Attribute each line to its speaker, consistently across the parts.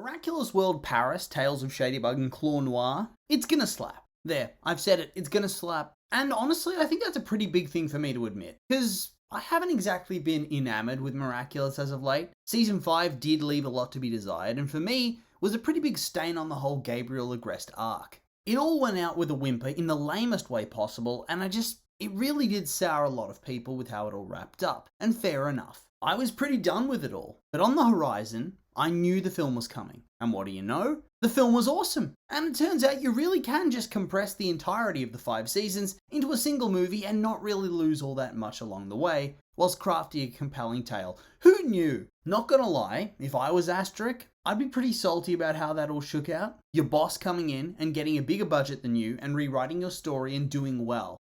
Speaker 1: Miraculous World Paris, Tales of Shadybug and Claw Noir, it's gonna slap. There, I've said it, it's gonna slap. And honestly, I think that's a pretty big thing for me to admit, because I haven't exactly been enamored with Miraculous as of late. Season 5 did leave a lot to be desired, and for me, was a pretty big stain on the whole Gabriel Agreste arc. It all went out with a whimper in the lamest way possible, and it really did sour a lot of people with how it all wrapped up, and fair enough. I was pretty done with it all, but on the horizon, I knew the film was coming. And what do you know? The film was awesome. And it turns out you really can just compress the entirety of the 5 seasons into a single movie and not really lose all that much along the way, whilst crafting a compelling tale. Who knew? Not gonna lie, if I was Asterisk, I'd be pretty salty about how that all shook out. Your boss coming in and getting a bigger budget than you and rewriting your story and doing well.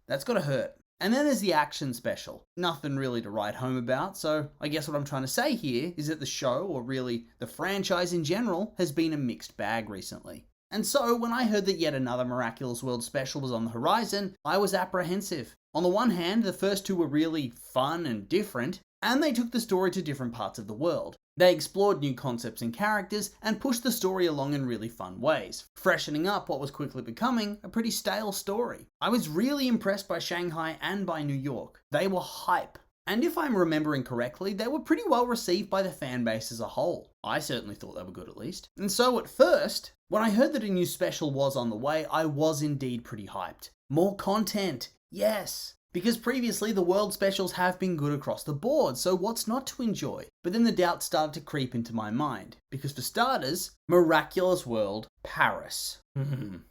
Speaker 1: That's gotta hurt. And then there's the action special. Nothing really to write home about, so I guess what I'm trying to say here is that the show, or really the franchise in general, has been a mixed bag recently. And so when I heard that yet another Miraculous World special was on the horizon, I was apprehensive. On the one hand, the first 2 were really fun and different, and they took the story to different parts of the world. They explored new concepts and characters and pushed the story along in really fun ways, freshening up what was quickly becoming a pretty stale story. I was really impressed by Shanghai and by New York. They were hype. And if I'm remembering correctly, they were pretty well received by the fan base as a whole. I certainly thought they were good at least. And so at first, when I heard that a new special was on the way, I was indeed pretty hyped. More content, yes. Because previously the world specials have been good across the board, so what's not to enjoy? But then the doubt started to creep into my mind. Because for starters, Miraculous World Paris.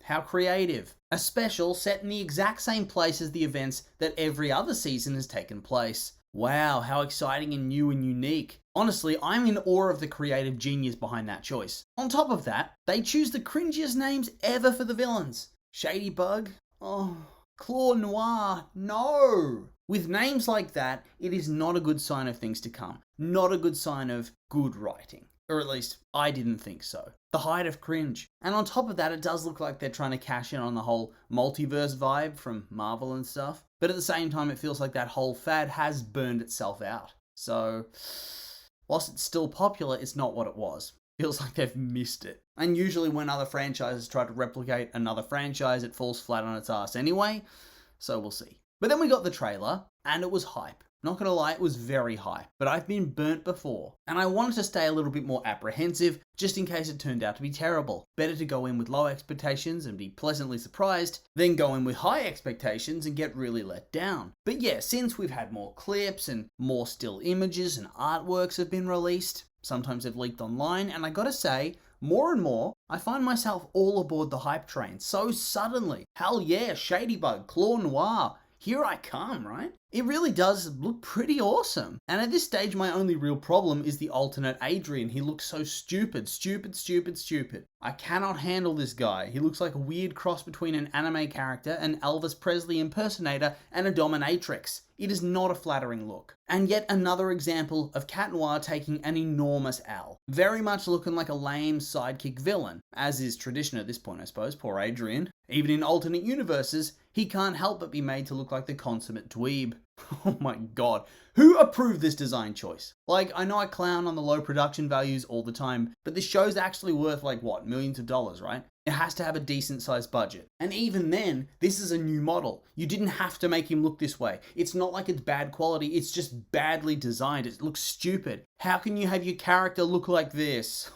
Speaker 1: How creative. A special set in the exact same place as the events that every other season has taken place. Wow, how exciting and new and unique. Honestly, I'm in awe of the creative genius behind that choice. On top of that, they choose the cringiest names ever for the villains. Shadybug? Oh... Claw Noir, no! With names like that, it is not a good sign of things to come. Not a good sign of good writing. Or at least, I didn't think so. The height of cringe. And on top of that, it does look like they're trying to cash in on the whole multiverse vibe from Marvel and stuff. But at the same time, it feels like that whole fad has burned itself out. So, whilst it's still popular, it's not what it was. Feels like they've missed it. And usually when other franchises try to replicate another franchise, it falls flat on its ass anyway, so we'll see. But then we got the trailer, and it was hype. Not gonna lie, it was very hype, but I've been burnt before, and I wanted to stay a little bit more apprehensive, just in case it turned out to be terrible. Better to go in with low expectations and be pleasantly surprised, than go in with high expectations and get really let down. But yeah, since we've had more clips and more still images and artworks have been released, sometimes they've leaked online, and I gotta say, more and more, I find myself all aboard the hype train so suddenly. Hell yeah, Shadybug, Claw Noir, here I come, right? It really does look pretty awesome. And at this stage, my only real problem is the alternate Adrian. He looks so stupid. I cannot handle this guy. He looks like a weird cross between an anime character, an Elvis Presley impersonator, and a dominatrix. It is not a flattering look. And yet another example of Cat Noir taking an enormous L. Very much looking like a lame sidekick villain, as is tradition at this point, I suppose. Poor Adrian. Even in alternate universes, he can't help but be made to look like the consummate dweeb. Oh my god. Who approved this design choice? Like, I know I clown on the low production values all the time, but this show's actually worth like, what, millions of dollars, right? It has to have a decent sized budget. And even then, this is a new model. You didn't have to make him look this way. It's not like it's bad quality, it's just badly designed. It looks stupid. How can you have your character look like this?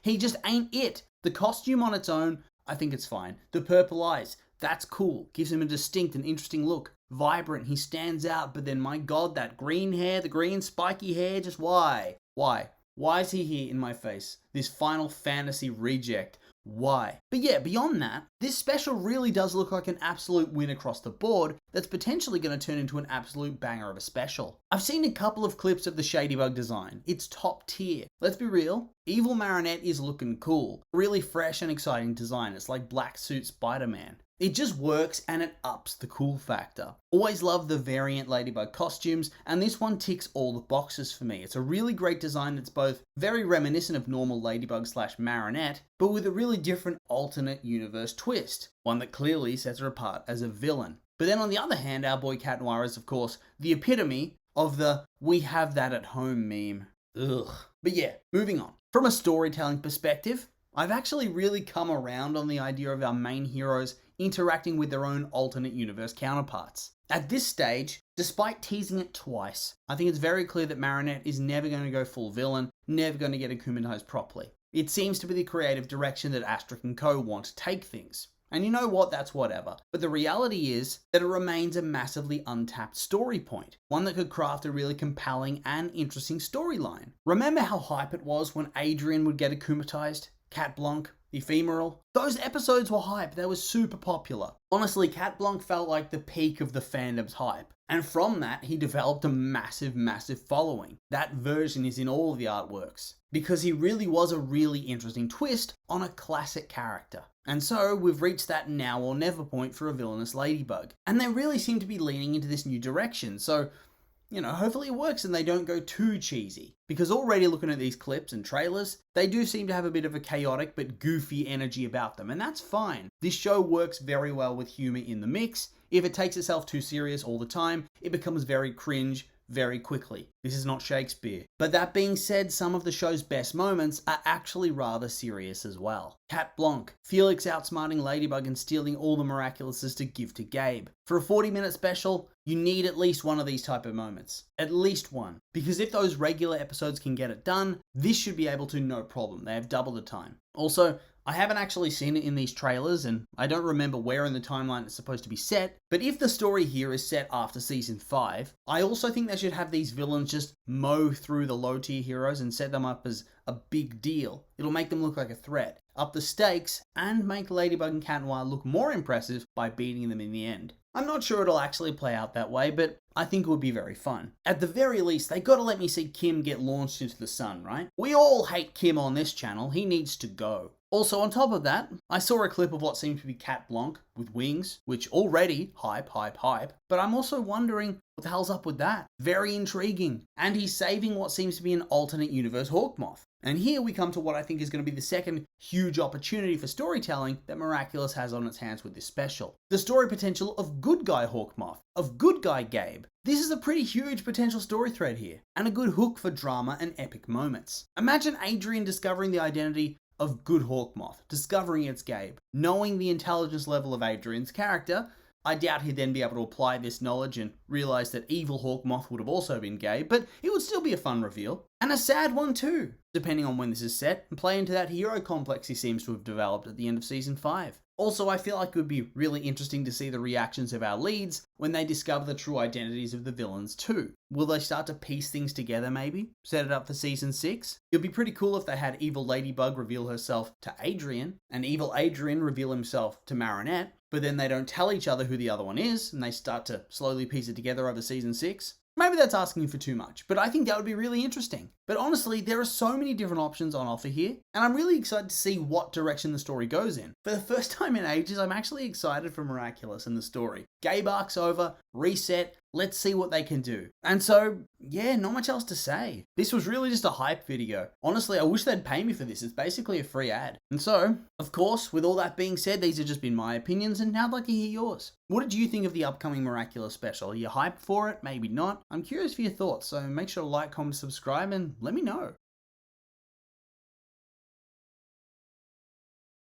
Speaker 1: He just ain't it. The costume on its own, I think it's fine. The purple eyes, that's cool. Gives him a distinct and interesting look. Vibrant, he stands out, but then my god, that green hair, the green spiky hair, just why? Why? Why is he here in my face? This Final Fantasy reject. Why? But yeah, beyond that, this special really does look like an absolute win across the board that's potentially going to turn into an absolute banger of a special. I've seen a couple of clips of the Shadybug design. It's top tier. Let's be real, Evil Marinette is looking cool. Really fresh and exciting design. It's like Black Suit Spider-Man. It just works and it ups the cool factor. Always love the variant Ladybug costumes, and this one ticks all the boxes for me. It's a really great design that's both very reminiscent of normal Ladybug / Marinette, but with a really different alternate universe twist. One that clearly sets her apart as a villain. But then on the other hand, our boy Cat Noir is of course the epitome of the "we have that at home" meme. Ugh. But yeah, moving on. From a storytelling perspective, I've actually really come around on the idea of our main heroes interacting with their own alternate universe counterparts. At this stage, despite teasing it twice, I think it's very clear that Marinette is never going to go full villain, never going to get akumatized properly. It seems to be the creative direction that Asterix and Co. want to take things. And you know what, that's whatever. But the reality is that it remains a massively untapped story point, one that could craft a really compelling and interesting storyline. Remember how hype it was when Adrien would get akumatized? Cat Blanc, Ephemeral? Those episodes were hype, they were super popular. Honestly, Cat Blanc felt like the peak of the fandom's hype. And from that, he developed a massive following. That version is in all of the artworks. Because he really was a really interesting twist on a classic character. And so, we've reached that now or never point for a villainous Ladybug. And they really seem to be leaning into this new direction, so hopefully it works and they don't go too cheesy. Because already looking at these clips and trailers, they do seem to have a bit of a chaotic but goofy energy about them, and that's fine. This show works very well with humor in the mix. If it takes itself too serious all the time, it becomes very cringe very quickly. This is not Shakespeare. But that being said, some of the show's best moments are actually rather serious as well. Cat Blanc, Felix outsmarting Ladybug and stealing all the Miraculouses to give to Gabe. For a 40-minute special, you need at least one of these type of moments. At least one. Because if those regular episodes can get it done, this should be able to no problem. They have double the time. Also, I haven't actually seen it in these trailers, and I don't remember where in the timeline it's supposed to be set, but if the story here is set after season 5, I also think they should have these villains just mow through the low tier heroes and set them up as a big deal. It'll make them look like a threat, up the stakes, and make Ladybug and Cat Noir look more impressive by beating them in the end. I'm not sure it'll actually play out that way, but I think it would be very fun. At the very least, they gotta let me see Kim get launched into the sun, right? We all hate Kim on this channel, he needs to go. Also, on top of that, I saw a clip of what seemed to be Cat Blanc with wings, which already hype, but I'm also wondering what the hell's up with that? Very intriguing. And he's saving what seems to be an alternate universe Hawkmoth. And here we come to what I think is going to be the second huge opportunity for storytelling that Miraculous has on its hands with this special. The story potential of good guy Hawkmoth, of good guy Gabe. This is a pretty huge potential story thread here, and a good hook for drama and epic moments. Imagine Adrien discovering the identity of good Hawkmoth, discovering it's Gabe. Knowing the intelligence level of Adrien's character, I doubt he'd then be able to apply this knowledge and realize that evil Hawkmoth would have also been Gabe, but it would still be a fun reveal. And a sad one too, depending on when this is set, and play into that hero complex he seems to have developed at the end of season 5. Also, I feel like it would be really interesting to see the reactions of our leads when they discover the true identities of the villains too. Will they start to piece things together maybe? Set it up for season 6? It would be pretty cool if they had evil Ladybug reveal herself to Adrien, and evil Adrien reveal himself to Marinette, but then they don't tell each other who the other one is, and they start to slowly piece it together over season 6. Maybe that's asking for too much, but I think that would be really interesting. But honestly, there are so many different options on offer here, and I'm really excited to see what direction the story goes in. For the first time in ages, I'm actually excited for Miraculous and the story. Gabe arc's over, reset, let's see what they can do. And so, yeah, not much else to say. This was really just a hype video. Honestly, I wish they'd pay me for this. It's basically a free ad. And so, of course, with all that being said, these have just been my opinions, and now I'd like to hear yours. What did you think of the upcoming Miraculous special? Are you hyped for it? Maybe not? I'm curious for your thoughts, so make sure to like, comment, subscribe, and let me know.